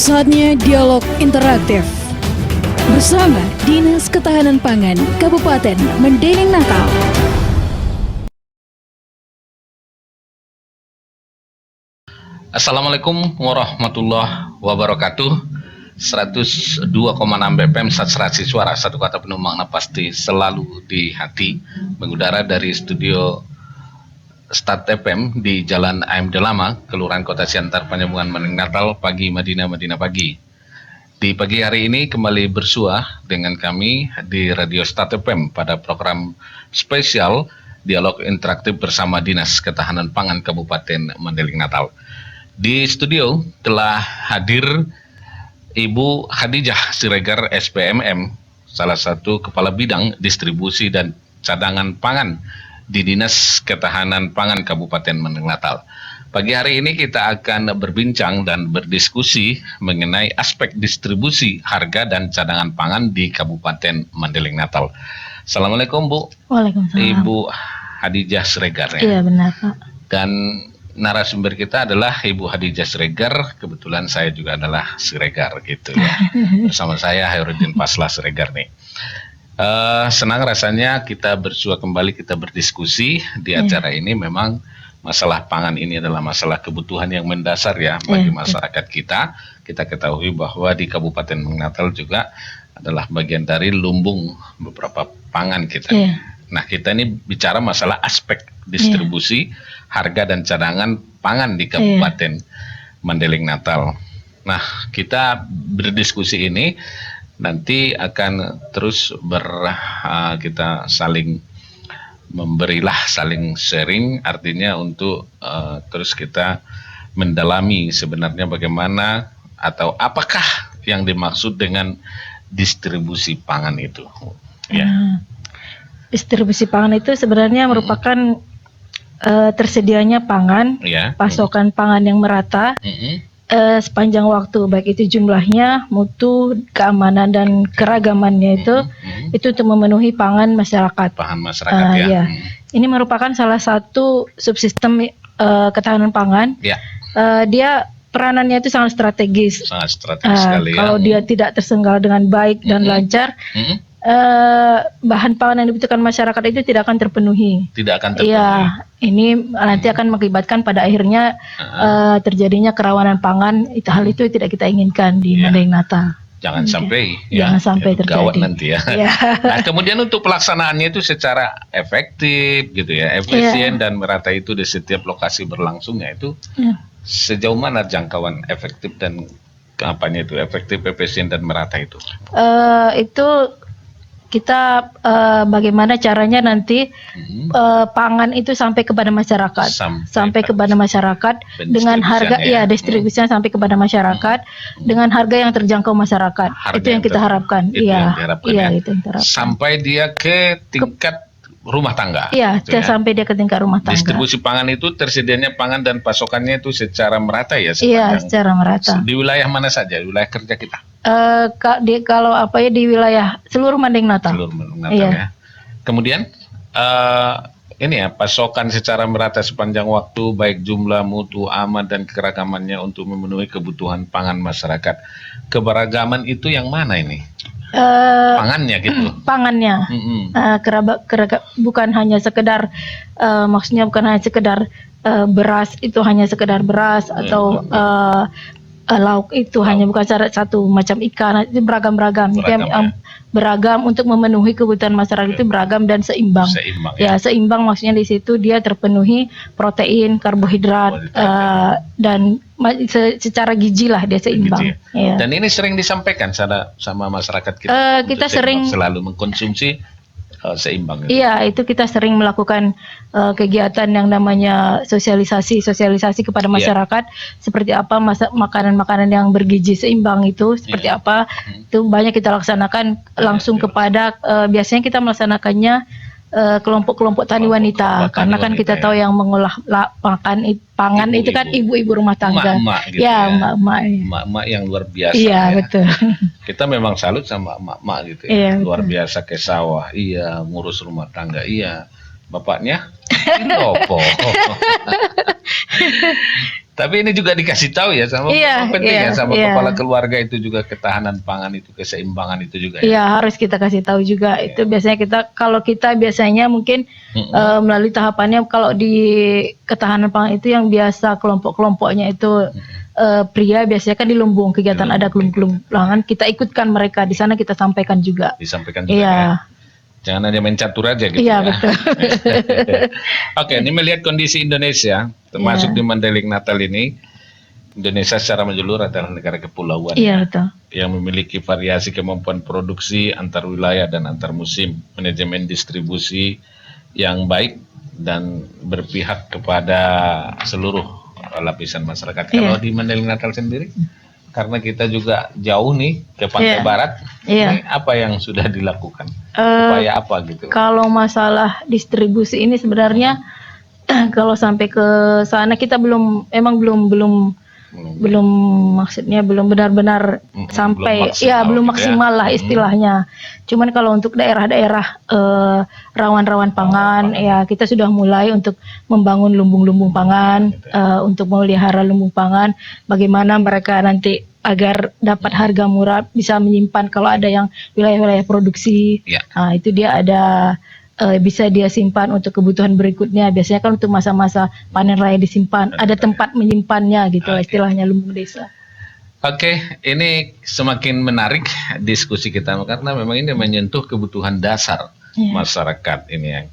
Saatnya dialog interaktif bersama Dinas Ketahanan Pangan Kabupaten Mendeling Natal. Assalamualaikum warahmatullahi wabarakatuh. 102,6 BPM Saturasi Suara, satu kata penuh makna pasti selalu di hati, mengudara dari studio Start FM di Jalan AMD Lama, Kelurahan Kota Siantar, Panjambungan, Mendeling Natal. Pagi Madinah pagi. Di pagi hari ini kembali bersua dengan kami di Radio Start FM pada program spesial Dialog Interaktif bersama Dinas Ketahanan Pangan Kabupaten Mendeling Natal. Di studio telah hadir Ibu Khadijah Siregar SPMM, salah satu Kepala Bidang Distribusi dan Cadangan Pangan di Dinas Ketahanan Pangan Kabupaten Mendeling Natal. Pagi hari ini kita akan berbincang dan berdiskusi mengenai aspek distribusi harga dan cadangan pangan di Kabupaten Mendeling Natal. Assalamualaikum Bu. Waalaikumsalam. Ibu Khadijah Siregar ya. Iya benar Pak. Dan narasumber kita adalah Ibu Khadijah Siregar. Kebetulan saya juga adalah Siregar gitu ya. Bersama saya Hairudin Paslah Siregar nih. Senang rasanya kita bersua kembali, kita berdiskusi di acara ini. Memang masalah pangan ini adalah masalah kebutuhan yang mendasar ya bagi masyarakat kita. Kita ketahui bahwa di Kabupaten Mendeling Natal juga adalah bagian dari lumbung beberapa pangan kita. Nah, kita ini bicara masalah aspek distribusi harga dan cadangan pangan di Kabupaten Mendeling Natal. Nah, kita berdiskusi ini nanti akan terus kita saling memberilah, saling sharing, artinya untuk terus kita mendalami sebenarnya bagaimana atau apakah yang dimaksud dengan distribusi pangan itu. Ya. Distribusi pangan itu sebenarnya merupakan tersedianya pangan, pasokan pangan yang merata sepanjang waktu, baik itu jumlahnya, mutu, keamanan dan keragamannya itu untuk memenuhi pangan masyarakat. Pangan masyarakat Ini merupakan salah satu subsistem ketahanan pangan. Dia peranannya itu sangat strategis. Sangat strategis sekali. Kalau dia tidak tersenggala dengan baik dan lancar, bahan pangan yang dibutuhkan masyarakat itu tidak akan terpenuhi. Tidak akan terpenuhi. Iya, ini nanti akan mengakibatkan pada akhirnya terjadinya kerawanan pangan. Hal itu tidak kita inginkan di Mendeling Natal. Jangan sampai terjadi. Gawat nanti ya. Nah, kemudian untuk pelaksanaannya itu secara efektif gitu ya, efisien dan merata itu di setiap lokasi berlangsungnya itu sejauh mana jangkauan efektif dan efektif, efisien dan merata itu? Itu kita bagaimana caranya nanti pangan itu sampai kepada masyarakat, sampai kepada masyarakat dengan harga distribusinya sampai kepada masyarakat dengan harga yang terjangkau masyarakat. Itu yang kita harapkan. Itu yang diharapkan itu yang terharapkan. Sampai dia ke tingkat rumah tangga. Sampai dia ke tingkat rumah tangga. Distribusi pangan itu tersedianya pangan dan pasokannya itu secara merata ya? Secara merata. Di wilayah mana saja? Wilayah kerja kita? Kalau di wilayah seluruh Mendeling Natal. Seluruh Mendeling Natal ya. Kemudian pasokan secara merata sepanjang waktu, baik jumlah, mutu, aman dan keragamannya untuk memenuhi kebutuhan pangan masyarakat. Keberagaman itu yang mana ini? Pangannya gitu. Pangannya. Bukan hanya sekedar maksudnya bukan hanya sekedar beras, itu hanya sekedar beras atau lauk itu hanya bukan satu macam ikan, itu beragam-beragam. Beragam untuk memenuhi kebutuhan masyarakat itu beragam dan seimbang. Seimbang maksudnya di situ dia terpenuhi protein, karbohidrat, dan secara gizi lah dia seimbang. Dan ini sering disampaikan sama masyarakat kita. Kita sering selalu mengkonsumsi seimbang. Itu kita sering melakukan kegiatan yang namanya sosialisasi kepada masyarakat, seperti apa makanan-makanan yang bergizi seimbang itu seperti apa. Itu banyak kita laksanakan langsung kepada biasanya kita melaksanakannya kelompok-kelompok tani wanita, karena kan kita tahu yang mengolah pangan itu kan ibu-ibu rumah tangga, emak-emak yang luar biasa. Betul. Kita memang salut sama emak-emak gitu luar biasa ke sawah, ngurus rumah tangga, bapaknya Indopo. Tapi ini juga dikasih tahu ya sama Iya, penting ya iya, sama iya. kepala keluarga itu juga ketahanan pangan itu, keseimbangan itu juga ya. Iya, harus kita kasih tahu juga. Itu biasanya kalau kita biasanya mungkin melalui tahapannya, kalau di ketahanan pangan itu yang biasa kelompok-kelompoknya itu pria biasanya kan di lumbung, kegiatan ada kelompok pangan, kita ikutkan mereka di sana, kita sampaikan juga. Disampaikan juga Iya. ya. Jangan hanya main catur aja gitu Iya, ya. betul. Oke, ini melihat kondisi Indonesia, termasuk di Mandailing Natal ini, Indonesia secara menyeluruh adalah negara kepulauan Iya, betul. yang memiliki variasi kemampuan produksi antar wilayah dan antar musim, manajemen distribusi yang baik dan berpihak kepada seluruh lapisan masyarakat. Kalau di Mandailing Natal sendiri, karena kita juga jauh nih ke pantai barat, ini apa yang sudah dilakukan? Upaya apa gitu? Kalau masalah distribusi ini sebenarnya kalau sampai ke sana kita belum maksudnya belum benar-benar sampai belum maksimal lah istilahnya. Cuman kalau untuk daerah-daerah rawan-rawan pangan ya kita sudah mulai untuk membangun lumbung-lumbung pangan, untuk memelihara lumbung pangan, bagaimana mereka nanti agar dapat harga murah bisa menyimpan kalau ada yang wilayah-wilayah produksi. Nah, itu dia ada bisa dia simpan untuk kebutuhan berikutnya. Biasanya kan untuk masa-masa panen raya disimpan, ada tempat menyimpannya gitu istilahnya lumbung desa. Oke, ini semakin menarik diskusi kita karena memang ini menyentuh kebutuhan dasar masyarakat ini yang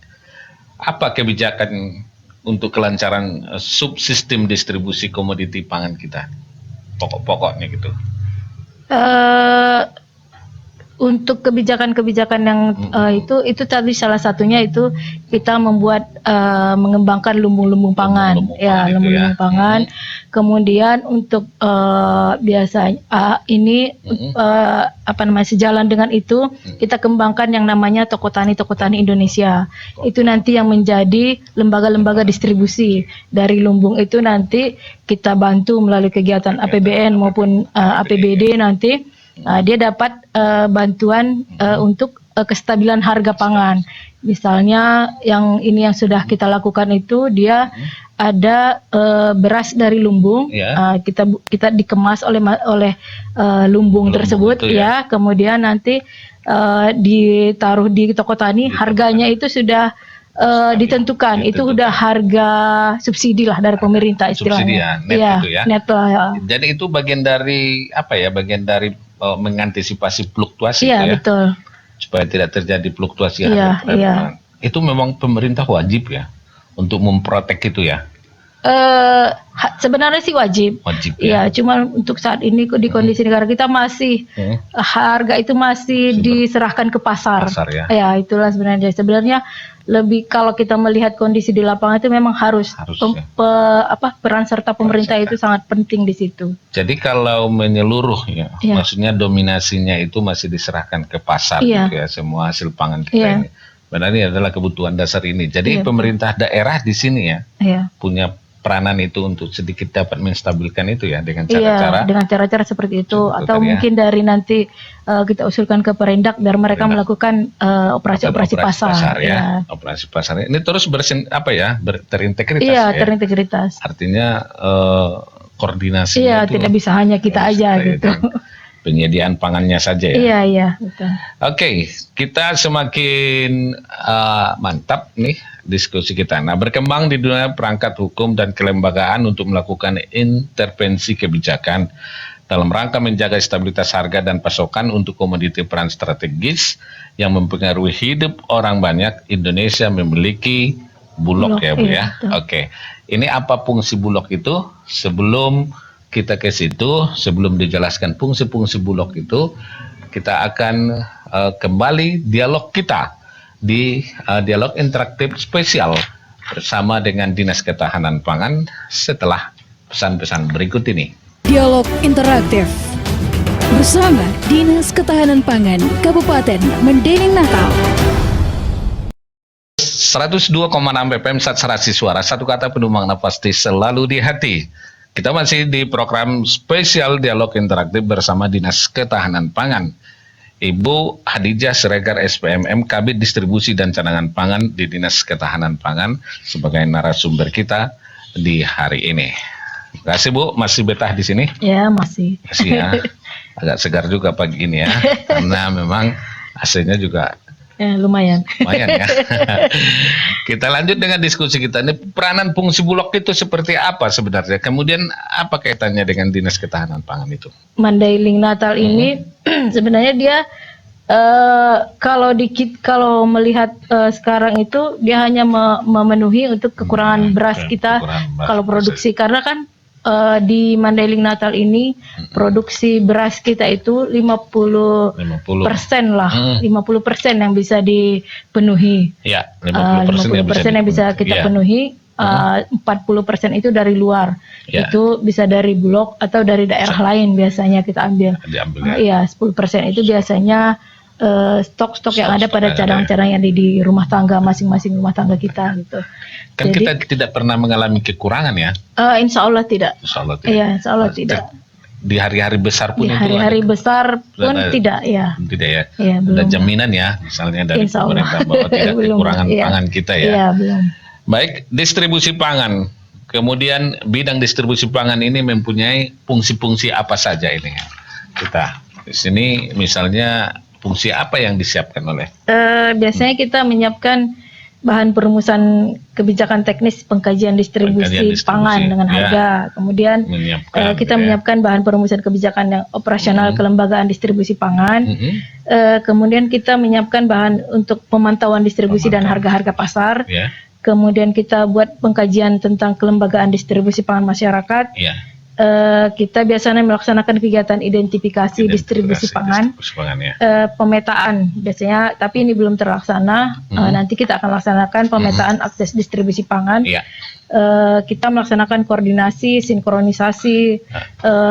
apa kebijakan untuk kelancaran subsistem distribusi komoditi pangan kita, pokok-pokoknya gitu. Untuk kebijakan-kebijakan yang itu tadi salah satunya itu kita membuat mengembangkan lumbung-lumbung pangan, lumbung-lumbung pangan. Kemudian untuk biasanya sejalan dengan itu kita kembangkan yang namanya toko tani Indonesia. Itu nanti yang menjadi lembaga-lembaga distribusi dari lumbung itu, nanti kita bantu melalui kegiatan APBN maupun APBD nanti. Dia dapat bantuan untuk kestabilan harga pangan. Misalnya yang sudah kita lakukan itu dia ada beras dari lumbung, kita dikemas oleh lumbung tersebut kemudian nanti ditaruh di toko tani, harganya itu sudah ditentukan, itu udah harga subsidi lah dari pemerintah istilahnya. Net itu ya. Jadi itu bagian dari bagian dari mengantisipasi fluktuasi betul. Supaya tidak terjadi fluktuasi harga. Itu memang pemerintah wajib ya untuk memprotek itu ya. Sebenarnya sih wajib ya. Cuma untuk saat ini di kondisi negara kita masih harga itu masih diserahkan ke pasar ya. Itulah sebenarnya lebih kalau kita melihat kondisi di lapangan itu memang harus peran serta pemerintah itu sangat penting di situ. Jadi kalau menyeluruh maksudnya dominasinya itu masih diserahkan ke pasar gitu ya, semua hasil pangan kita ini. Benar, ini adalah kebutuhan dasar ini. Jadi pemerintah daerah di sini punya peranan itu untuk sedikit dapat menstabilkan itu ya dengan cara-cara dengan cara-cara seperti itu, atau mungkin dari nanti kita usulkan ke Perindak biar mereka melakukan operasi-operasi pasar operasi pasar ini terus terintegritas terintegritas. Artinya koordinasi tidak bisa hanya kita aja gitu. Penyediaan pangannya saja ya. Iya, betul. Oke, kita semakin mantap nih diskusi kita. Nah, berkembang di dunia perangkat hukum dan kelembagaan untuk melakukan intervensi kebijakan dalam rangka menjaga stabilitas harga dan pasokan untuk komoditi peran strategis yang mempengaruhi hidup orang banyak. Indonesia memiliki Bulog ya Bu ya. Oke, ini apa fungsi Bulog itu? Sebelum kita ke situ, sebelum dijelaskan fungsi-fungsi Bulog itu, kita akan kembali dialog kita di dialog interaktif spesial bersama dengan Dinas Ketahanan Pangan setelah pesan-pesan berikut ini. Dialog interaktif bersama Dinas Ketahanan Pangan Kabupaten Mandailing Natal. 102,6 FM Satsarasi Suara, satu kata penumbang nafas selalu di hati. Kita masih di program spesial dialog interaktif bersama Dinas Ketahanan Pangan. Ibu Hadijah Siregar SPMM Kabid Distribusi dan Cadangan Pangan di Dinas Ketahanan Pangan sebagai narasumber kita di hari ini. Kasih Bu, masih betah di sini? Ya, masih. Masih ya. Agak segar juga pagi ini ya, karena memang AC-nya juga Lumayan. lumayan ya. Kita lanjut dengan diskusi kita. Ini peranan fungsi Bulog itu seperti apa sebenarnya? Kemudian apa kaitannya dengan Dinas Ketahanan Pangan itu? Mandailing Natal ini sebenarnya dia kalau melihat sekarang itu dia hanya memenuhi untuk kekurangan beras kita Kekurangan beras, kalau produksi, karena kan di Mandailing Natal ini produksi beras kita itu 50% 50%. lah, 50% yang bisa dipenuhi. Ya, 50% yang bisa kita penuhi, 40% itu dari luar. Ya. Itu bisa dari Bulog atau dari daerah lain biasanya kita ambil. Diambil ya. Iya, 10% itu biasanya stok-stok yang ada pada cadangan-cadangan yang di rumah tangga masing-masing rumah tangga kita gitu. Kan Jadi, kita tidak pernah mengalami kekurangan ya. Insya Allah tidak. Insya Allah tidak. Iya, insya Allah tidak. Di hari-hari besar pun Di itu hari-hari besar pun ada- tidak ya. tidak ya. Iya, Ada belum. jaminan ya, misalnya dari Insya Allah. pemerintah bahwa tidak Belum, kekurangan iya. pangan kita ya. Iya, belum. Baik, distribusi pangan. Kemudian bidang distribusi pangan ini mempunyai fungsi-fungsi apa saja ini? Kita di sini misalnya fungsi apa yang disiapkan oleh Biasanya kita menyiapkan bahan perumusan kebijakan teknis pengkajian distribusi, Pengkajian distribusi, pangan dengan ya. harga. Kemudian menyiapkan kita gitu ya. menyiapkan bahan perumusan kebijakan yang operasional kelembagaan distribusi pangan. Kemudian kita menyiapkan bahan untuk pemantauan distribusi dan harga-harga pasar. Ya, Kemudian kita buat pengkajian tentang kelembagaan distribusi pangan masyarakat. ya. Kita biasanya melaksanakan kegiatan identifikasi distribusi pangan. Distribusi pangan ya. Pemetaan biasanya, tapi ini belum terlaksana. Nanti kita akan laksanakan pemetaan akses distribusi pangan. Iya. Kita melaksanakan koordinasi, sinkronisasi,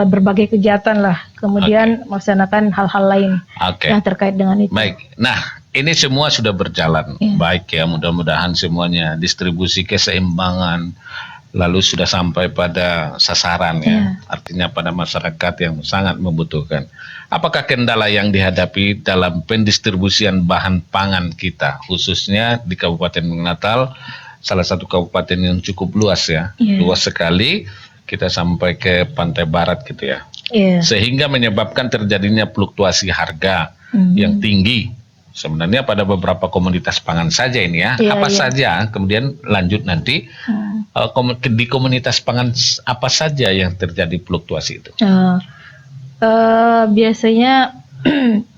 berbagai kegiatan lah. Kemudian melaksanakan hal-hal lain Oke. yang terkait dengan itu. Baik. Nah, ini semua sudah berjalan Iya. baik ya. Mudah-mudahan semuanya distribusi keseimbangan lalu sudah sampai pada sasaran ya. Iya. Artinya pada masyarakat yang sangat membutuhkan. Apakah kendala yang dihadapi dalam pendistribusian bahan pangan kita, khususnya di Kabupaten Natal, salah satu kabupaten yang cukup luas ya, Iya. luas sekali. Kita sampai ke pantai barat gitu ya, Iya. sehingga menyebabkan terjadinya fluktuasi harga yang tinggi. Sebenarnya pada beberapa komoditas pangan saja ini ya, Iya, apa iya. saja, kemudian lanjut nanti di komunitas pangan apa saja yang terjadi fluktuasi itu. Biasanya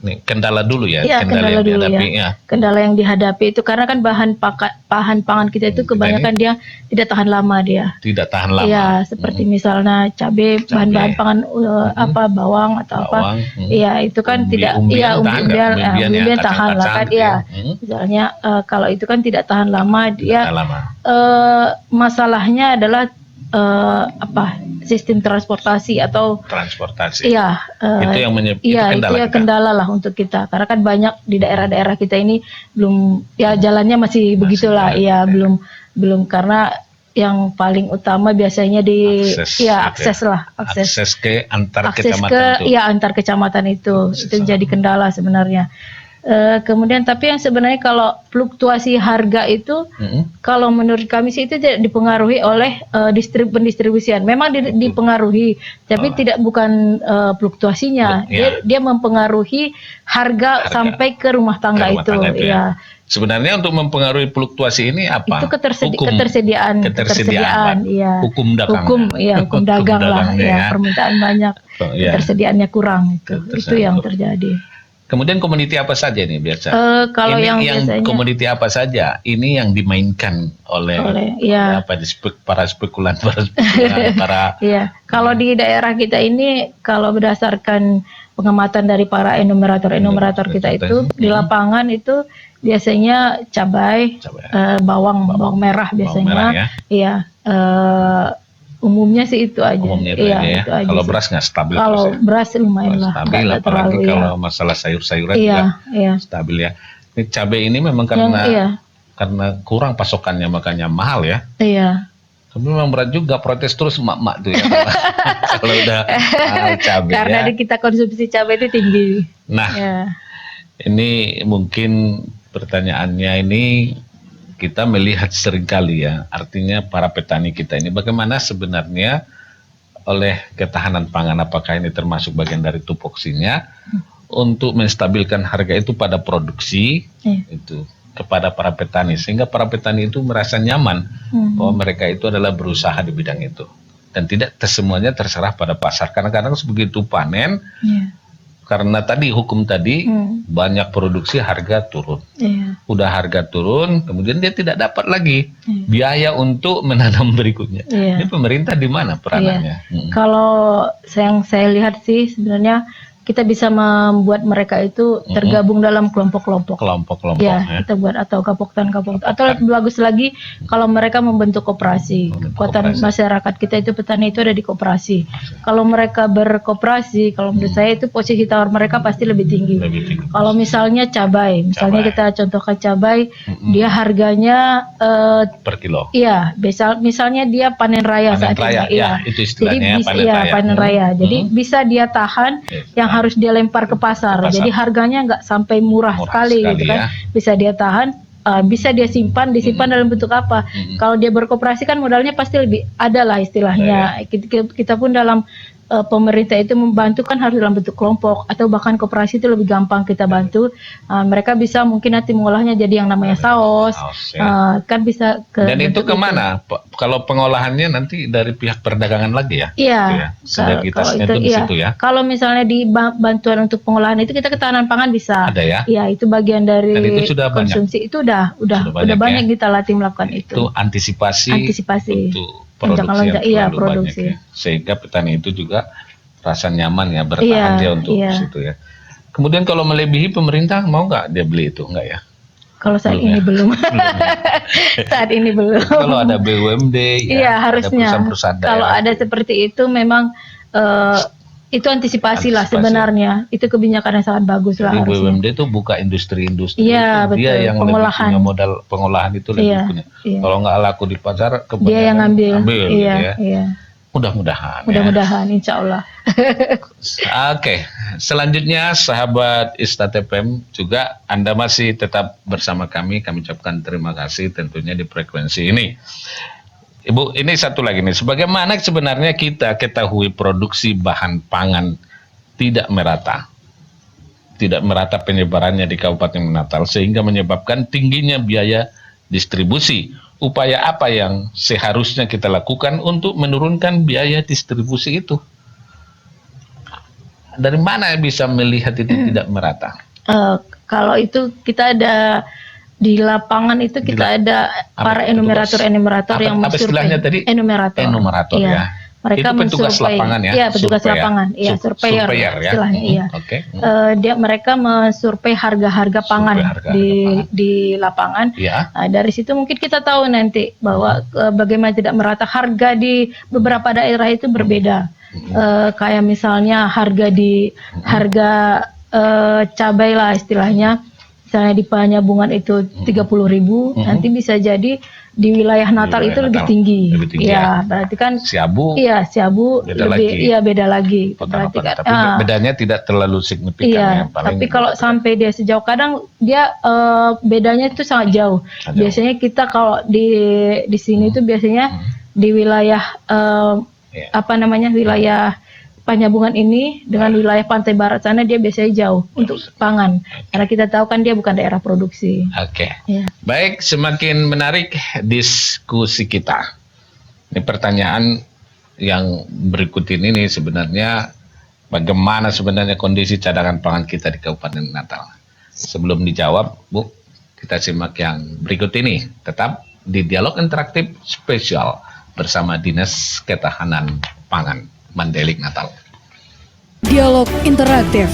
Nih, kendala dulu ya, Iya, kendala yang dulu dihadapi ya. Kendala yang dihadapi itu karena kan bahan pangan kita itu kebanyakan dia tidak tahan lama dia. tidak tahan lama. Iya, seperti misalnya cabai, bahan-bahan pangan bawang atau Bawang, apa. Iya, itu kan tidak umbi-umbian tahan nggak? Umbi-umbian ya, umbi-umbian tahan lah kan. kacang-kacang gitu Iya. ya. Misalnya kalau itu kan tidak tahan lama Tidak dia tahan lama. masalahnya adalah sistem transportasi atau Transportasi. iya Itu yang itu iya, kendala itu ya kita. kendala lah untuk kita. Karena kan banyak di daerah-daerah kita ini belum, ya jalannya masih begitulah. jalan, Iya, ya. belum karena yang paling utama biasanya di akses gitu ya. lah, akses ke antar akses kecamatan ke itu. iya antar kecamatan itu jadi kendala sebenarnya. Kemudian tapi yang sebenarnya kalau fluktuasi harga itu kalau menurut kami sih itu tidak dipengaruhi oleh pendistribusian. Memang dipengaruhi, tapi bukan fluktuasinya. Iya. Dia mempengaruhi harga sampai ke rumah tangga Ke rumah itu. tangga itu ya. Ya. Sebenarnya untuk mempengaruhi fluktuasi ini apa? Itu ketersediaan, Ketersediaan. iya. Hukum dagang. Hukum dagang lah, dagangnya ya. ya. Permintaan banyak, Oh, iya. ketersediaannya kurang itu. Itu Ketersediaan yang kurang. terjadi. Kemudian komoditi apa saja nih biasa? Kalau ini yang yang biasanya komoditi apa saja? Ini yang dimainkan oleh iya. para spekulan, para Iya, kalau di daerah kita ini, kalau berdasarkan pengamatan dari para enumerator kita itu di lapangan itu biasanya cabai, bawang merah biasanya, merah ya. iya. Umumnya sih itu aja. Umumnya itu Iya, aja ya. itu aja Kalau sih. beras nggak stabil Kalau terus ya? beras lumayan lah, Stabil, nggak apalagi terlalu, kalau iya. masalah sayur-sayuran Iya, juga iya. stabil ya. Ini cabai ini memang karena kurang pasokannya makanya mahal ya. Iya. Tapi memang berat juga, protes terus emak-emak tuh ya kalau udah cabai Karena ya. kita konsumsi cabai itu tinggi. Nah, Ya. ini mungkin pertanyaannya ini kita melihat seringkali ya, artinya para petani kita ini bagaimana sebenarnya oleh ketahanan pangan, apakah ini termasuk bagian dari tupoksinya untuk menstabilkan harga itu pada produksi itu kepada para petani, sehingga para petani itu merasa nyaman bahwa mereka itu adalah berusaha di bidang itu dan tidak semuanya terserah pada pasar. Karena kadang begitu panen, karena tadi hukum tadi banyak produksi harga turun. Udah harga turun, kemudian dia tidak dapat lagi biaya untuk menanam berikutnya. Ini pemerintah di mana peranannya? Kalau yang saya lihat sih sebenarnya kita bisa membuat mereka itu tergabung dalam kelompok-kelompok. Ya, kita buat atau kapokan. Atau lebih bagus lagi kalau mereka membentuk koperasi. Kekuatan masyarakat kita itu petani itu ada di koperasi. Kalau mereka berkoperasi, kalau menurut saya itu posisi tawar mereka pasti lebih tinggi. Kalau misalnya cabai, misalnya kita contohkan cabai, dia harganya per kilo. Iya, misalnya dia panen raya saat ini. Iya, itu istilahnya jadi panen raya. Jadi bisa dia tahan yang harus dia lempar ke pasar. Jadi harganya nggak sampai murah sekali gitu kan. Bisa dia tahan, bisa dia disimpan dalam bentuk apa. Kalau dia berkoperasi kan modalnya pasti lebih ada lah istilahnya. Kita pun dalam pemerintah itu membantu kan harus dalam bentuk kelompok atau bahkan koperasi itu lebih gampang kita bantu. Mereka bisa mungkin nanti mengolahnya jadi yang namanya saus, kan bisa ke. Dan itu kemana? Kalau pengolahannya nanti dari pihak perdagangan lagi ya? Iya. Sinergitasnya itu di situ ya. Kalau misalnya di bantuan untuk pengolahan itu kita ketahanan pangan bisa. Ada ya? Iya, itu bagian dari itu sudah konsumsi. Itu udah banyak kita latih melakukan itu. Itu antisipasi. Untuk produksi sehingga petani itu juga rasa nyaman ya bertahan dia untuk situ ya. Kemudian kalau melebihi pemerintah mau nggak dia beli itu nggak ya? Kalau saat ini belum. Saat ini belum. Kalau ada BUMD ya, harusnya. Perusahaan-perusahaan kalau ada seperti itu memang itu antisipasi lah sebenarnya. Itu kebijakan yang sangat bagus lah. Jadi BUMD itu buka industri-industri. Iya, betul. Dia yang Pengolahan. lebih punya modal pengolahan itu lebih punya. Kalau nggak laku di pasar, dia yang ngambil gitu ya. Iya. Mudah-mudahan. Insya Allah. Oke, selanjutnya sahabat ISTA-TPM juga Anda masih tetap bersama kami. Kami ucapkan terima kasih tentunya di frekuensi ini. Ibu, ini satu lagi nih, sebagaimana sebenarnya kita ketahui produksi bahan pangan tidak merata penyebarannya di Kabupaten Natal sehingga menyebabkan tingginya biaya distribusi. Upaya apa yang seharusnya kita lakukan untuk menurunkan biaya distribusi itu? Dari mana bisa melihat itu tidak merata? Kalau itu kita ada di lapangan itu kita ada para enumerator yang mensurvei. Enumerator ya. Mereka itu petugas lapangan ya. Iya, petugas lapangan. Iya, surveyor ya. Istilahnya iya. Mereka mensurvei harga-harga pangan di lapangan. Ya. Dari situ mungkin kita tahu nanti bahwa bagaimana tidak merata harga di beberapa daerah itu berbeda. Kayak misalnya harga cabai lah istilahnya. Misalnya di Penyambungan itu 30.000, nanti bisa jadi di wilayah Natal itu lebih tinggi. Ya, berarti kan Siabu beda lagi. Berarti kan, tapi bedanya tidak terlalu signifikan. Iya, tapi kalau sampai dia sejauh kadang dia bedanya itu sangat jauh. Biasanya kita kalau di sini itu biasanya di wilayah wilayah Penyambungan ini dengan wilayah pantai barat sana dia biasanya jauh untuk pangan. Karena kita tahu kan dia bukan daerah produksi. Oke. Ya. Baik, semakin menarik diskusi kita. Ini pertanyaan yang berikut ini sebenarnya bagaimana sebenarnya kondisi cadangan pangan kita di Kabupaten Natal. Sebelum dijawab, Bu, kita simak yang berikut ini. Tetap di Dialog Interaktif Spesial bersama Dinas Ketahanan Pangan Mandailing Natal. Dialog Interaktif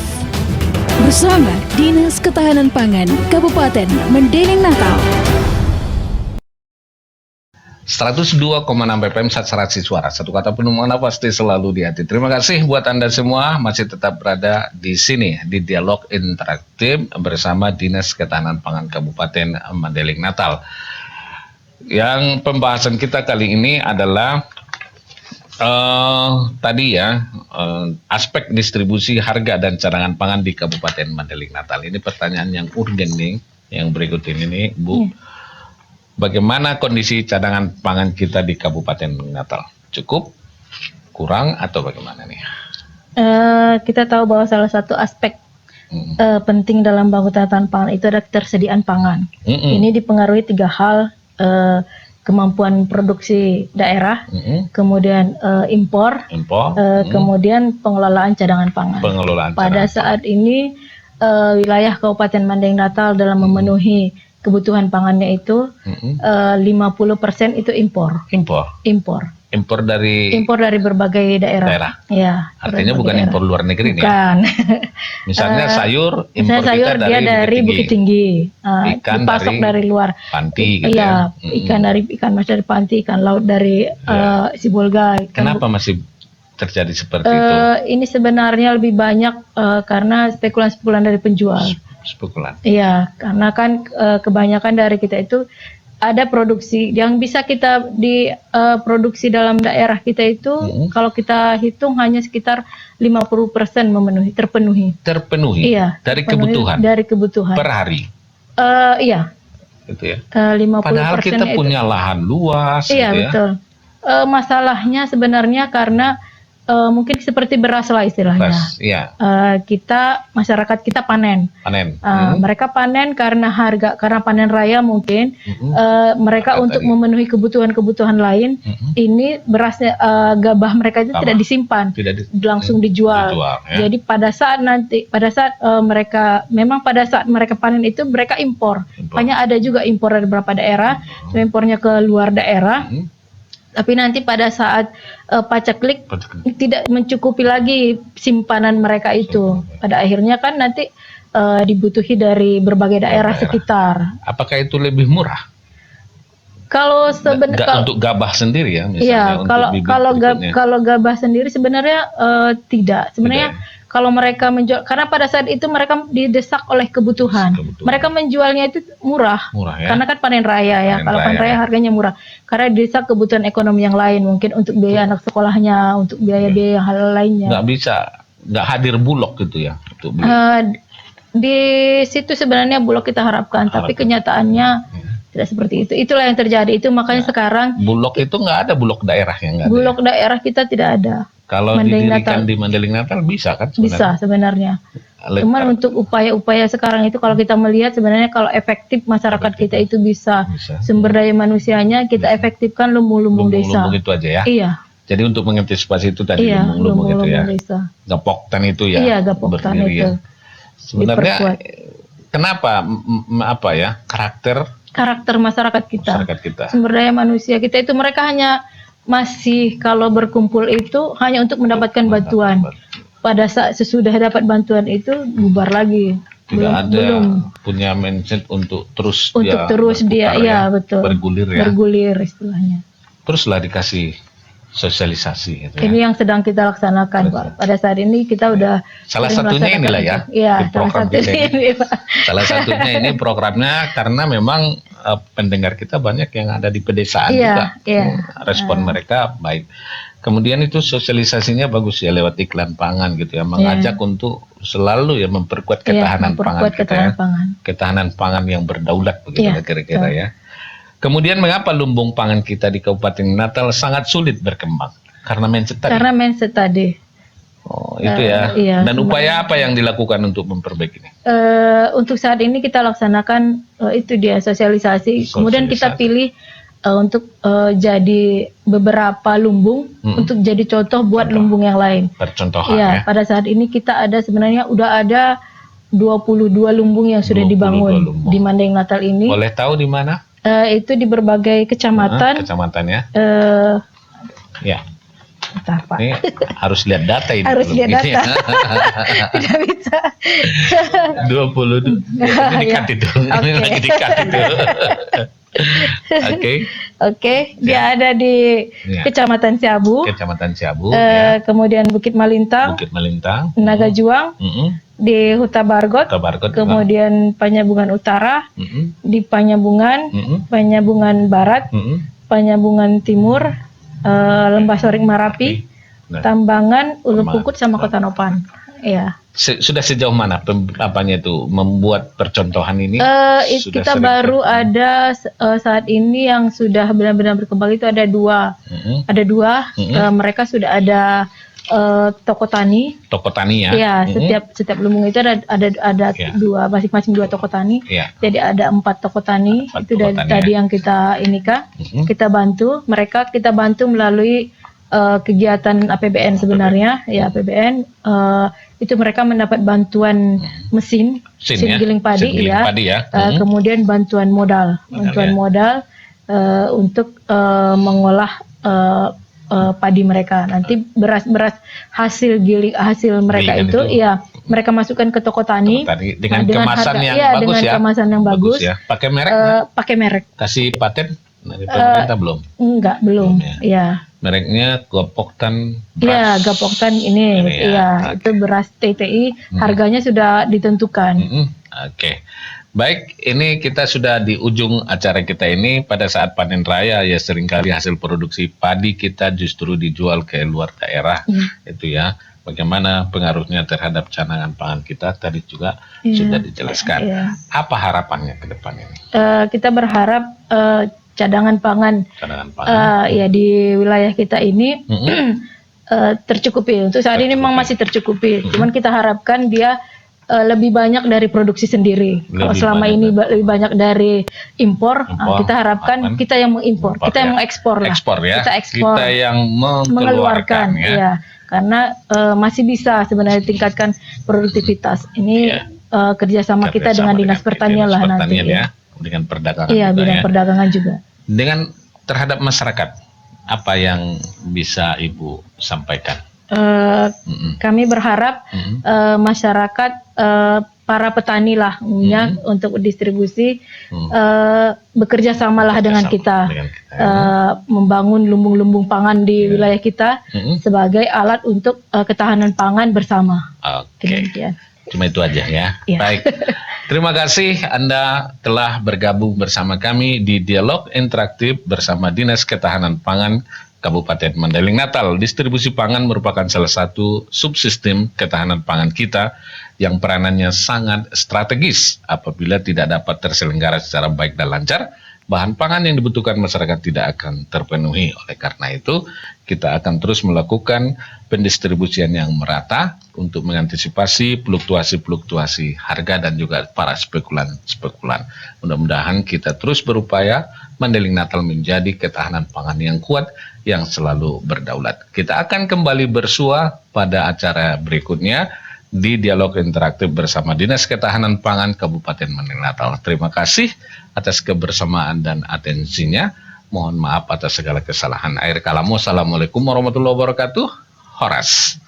bersama Dinas Ketahanan Pangan Kabupaten Mandailing Natal. 102,6 FM Saturasi Suara. Satu kata penuh mana pasti selalu di hati. Terima kasih buat Anda semua masih tetap berada di sini di Dialog Interaktif bersama Dinas Ketahanan Pangan Kabupaten Mandailing Natal. Yang pembahasan kita kali ini adalah aspek distribusi harga dan cadangan pangan di Kabupaten Mandailing Natal. Ini pertanyaan yang urgen nih, yang berikut ini nih, Bu. Bagaimana kondisi cadangan pangan kita di Kabupaten Natal? Cukup? kurang atau bagaimana nih? Kita tahu bahwa salah satu aspek penting dalam bangun ketahanan pangan itu adalah ketersediaan pangan. Ini dipengaruhi 3 hal, kemampuan produksi daerah, kemudian impor, kemudian pengelolaan cadangan pangan. Pada saat ini wilayah Kabupaten Mandailing Natal dalam memenuhi kebutuhan pangannya itu 50% itu impor. Impor dari berbagai daerah. Ya, artinya bukan daerah. impor luar negeri nih. Bukan. Misalnya sayur, impor sayur kita dia dari Bukit Tinggi. Ikan dipasok dari luar. Panti gitu ya. Ikan mas dari Panti, ikan laut dari Sibolga. Kenapa masih terjadi seperti itu? Ini sebenarnya lebih banyak karena spekulan-spekulan dari penjual. Spekulan. Iya, karena kan kebanyakan dari kita itu ada produksi yang bisa kita produksi dalam daerah kita itu kalau kita hitung hanya sekitar 50% terpenuhi. Iya. Dari kebutuhan. Dari kebutuhan. Per hari. Iya. Gitu ya. 50% Padahal kita itu punya lahan luas. Iya, gitu ya. betul. Masalahnya sebenarnya karena mungkin seperti beras lah istilahnya. Iya. Masyarakat kita panen. Mereka panen karena panen raya mungkin. Mereka untuk memenuhi kebutuhan lain. Ini berasnya gabah mereka itu tidak disimpan, langsung dijual. Ya. Jadi pada saat mereka panen itu mereka impor. Hanya ada juga impor dari beberapa daerah, impornya ke luar daerah. Tapi nanti pada saat paceklik tidak mencukupi lagi simpanan mereka itu. Pada akhirnya kan nanti dibutuhi dari berbagai daerah sekitar. Apakah itu lebih murah? Kalau untuk gabah sendiri ya, misalnya. Iya, untuk kalau gabah sendiri sebenarnya tidak. Sebenarnya kalau mereka menjual, karena pada saat itu mereka didesak oleh kebutuhan. Mereka menjualnya itu murah ya? Karena kan panen raya ya. Kalau panen raya harganya murah. Karena didesak kebutuhan ekonomi yang lain, mungkin untuk biaya anak sekolahnya, untuk biaya hal lainnya. Nggak hadir Bulog gitu ya? Di situ sebenarnya Bulog kita harapkan. Tapi kenyataannya tidak seperti itu. Itulah yang terjadi. Itu makanya sekarang Bulog itu nggak ada Bulog daerah yang nggak ada. Bulog daerah kita tidak ada. Kalau didirikan di Mandailing Natal bisa kan sebenarnya? Bisa sebenarnya. Cuman untuk upaya-upaya sekarang itu kalau kita melihat sebenarnya kalau efektif masyarakat kita itu bisa sumber daya manusianya kita efektifkan lumbung-lumbung desa. Lumbung itu aja ya? Iya. Jadi untuk mengantisipasi itu tadi lumbung-lumbung itu ya? Desa. Gapoktan itu ya? Iya, gapoktan itu. Ya. Sebenarnya kenapa karakter masyarakat kita, sumber daya manusia kita itu mereka hanya masih kalau berkumpul itu hanya untuk mendapatkan bantuan. Pada saat sesudah dapat bantuan itu bubar lagi. Belum punya mindset untuk terus betul. Bergulir istilahnya. Teruslah dikasih sosialisasi gitu ya. Ini yang sedang kita laksanakan, Pak. Pada saat ini kita udah salah satunya inilah ya, di program kita ini. Salah satunya ini programnya karena memang pendengar kita banyak yang ada di pedesaan juga. Respon mereka baik. Kemudian itu sosialisasinya bagus ya lewat iklan pangan gitu ya, mengajak untuk selalu ya memperkuat ketahanan pangan kita ya. Ketahanan pangan yang berdaulat begitu kira-kira ya. Kemudian mengapa lumbung pangan kita di Kabupaten Natal sangat sulit berkembang? Karena mindset tadi. Karena mindset tadi. Oh, itu ya. Dan upaya apa yang dilakukan untuk memperbaiki ini? Untuk saat ini kita laksanakan itu dia sosialisasi. Kemudian kita pilih untuk jadi beberapa lumbung untuk jadi contoh buat lumbung yang lain. Percontohan ya. Pada saat ini kita ada sebenarnya udah ada 22 lumbung yang sudah dibangun di Mandailing Natal ini. Boleh tahu di mana? Itu di berbagai kecamatan. Kecamatannya? Ya. Bentar, Pak. Ini harus lihat data ini. Harus lihat data. Tidak bisa. 20. Ini dikat itu. Lagi dikat itu. Oke. Dia ada di Kecamatan Siabu. Kemudian Bukit Malintang. Naga Juang. Di Huta Bargot, kemudian Panyabungan Utara, di Panyabungan, Panyabungan Barat, Panyabungan Timur, Lembah Soring Marapi, Tambangan, Ulu Pukut sama Kota Nopan. Iya. Sudah sejauh mana apanya itu membuat percontohan ini? Sudah Kita sering baru ada saat ini yang sudah benar-benar berkembang itu ada dua. Ada dua. Mereka sudah ada toko tani. Toko tani ya? Iya, setiap lumbung itu ada dua, masing-masing dua toko tani. Jadi ada 4 toko tani. Itu dari tadi yang kita kita bantu mereka, kita bantu melalui kegiatan APBN sebenarnya, ya APBN itu mereka mendapat bantuan mesin giling padi, kemudian bantuan modal untuk mengolah padi mereka. Nanti beras hasil mereka itu, ya mereka masukkan ke toko tani, dengan kemasan harga, yang bagus dengan ya. Kemasan yang bagus. Ya. Pakai merek? Pakai merek. Kasih paten dari pemerintah belum? Enggak, belum. Ya. Mereknya Gapoktan beras. Iya, Gapoktan ini ya. Itu beras TTI, harganya sudah ditentukan. Oke. Baik, ini kita sudah di ujung acara kita ini. Pada saat panen raya ya seringkali hasil produksi padi kita justru dijual ke luar daerah. Itu ya. Bagaimana pengaruhnya terhadap cadangan pangan kita tadi juga sudah dijelaskan. Apa harapannya ke depan ini? Kita berharap cadangan pangan ya di wilayah kita ini tercukupi. Untuk saat ini memang masih tercukupi. Cuman kita harapkan dia lebih banyak dari produksi sendiri. Kalau selama ini lebih banyak dari impor, kita harapkan kita yang mengimpor, kita yang mengekspor lah. Kita ekspor, kita yang mengeluarkan ya. Karena masih bisa sebenarnya tingkatkan produktivitas. Ini kerjasama kita dengan Dinas Pertanian lah nanti. Dengan perdagangan. Iya, bidang perdagangan juga. Dengan terhadap masyarakat, apa yang bisa Ibu sampaikan? Kami berharap masyarakat, para petani lah untuk distribusi bekerja samalah dengan kita, membangun lumbung-lumbung pangan di wilayah kita sebagai alat untuk ketahanan pangan bersama. Oke. Cuma itu aja ya. Baik. Terima kasih Anda telah bergabung bersama kami di Dialog Interaktif bersama Dinas Ketahanan Pangan Kabupaten Mandailing Natal. Distribusi pangan merupakan salah satu subsistem ketahanan pangan kita yang peranannya sangat strategis. Apabila tidak dapat terselenggara secara baik dan lancar, bahan pangan yang dibutuhkan masyarakat tidak akan terpenuhi. Oleh karena itu, kita akan terus melakukan pendistribusian yang merata untuk mengantisipasi fluktuasi harga dan juga para spekulan. Mudah-mudahan kita terus berupaya Mandailing Natal menjadi ketahanan pangan yang kuat, yang selalu berdaulat. Kita akan kembali bersua pada acara berikutnya di Dialog Interaktif bersama Dinas Ketahanan Pangan Kabupaten Mandailing Natal. Terima kasih atas kebersamaan dan atensinya. Mohon maaf atas segala kesalahan. Akhir kalamu, assalamualaikum warahmatullahi wabarakatuh. Horas.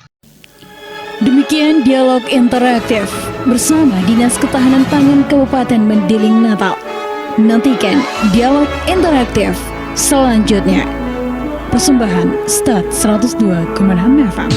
Demikian Dialog Interaktif bersama Dinas Ketahanan Pangan Kabupaten Mandailing Natal. Nantikan Dialog Interaktif selanjutnya. Persembahan Stat 102,6 FM.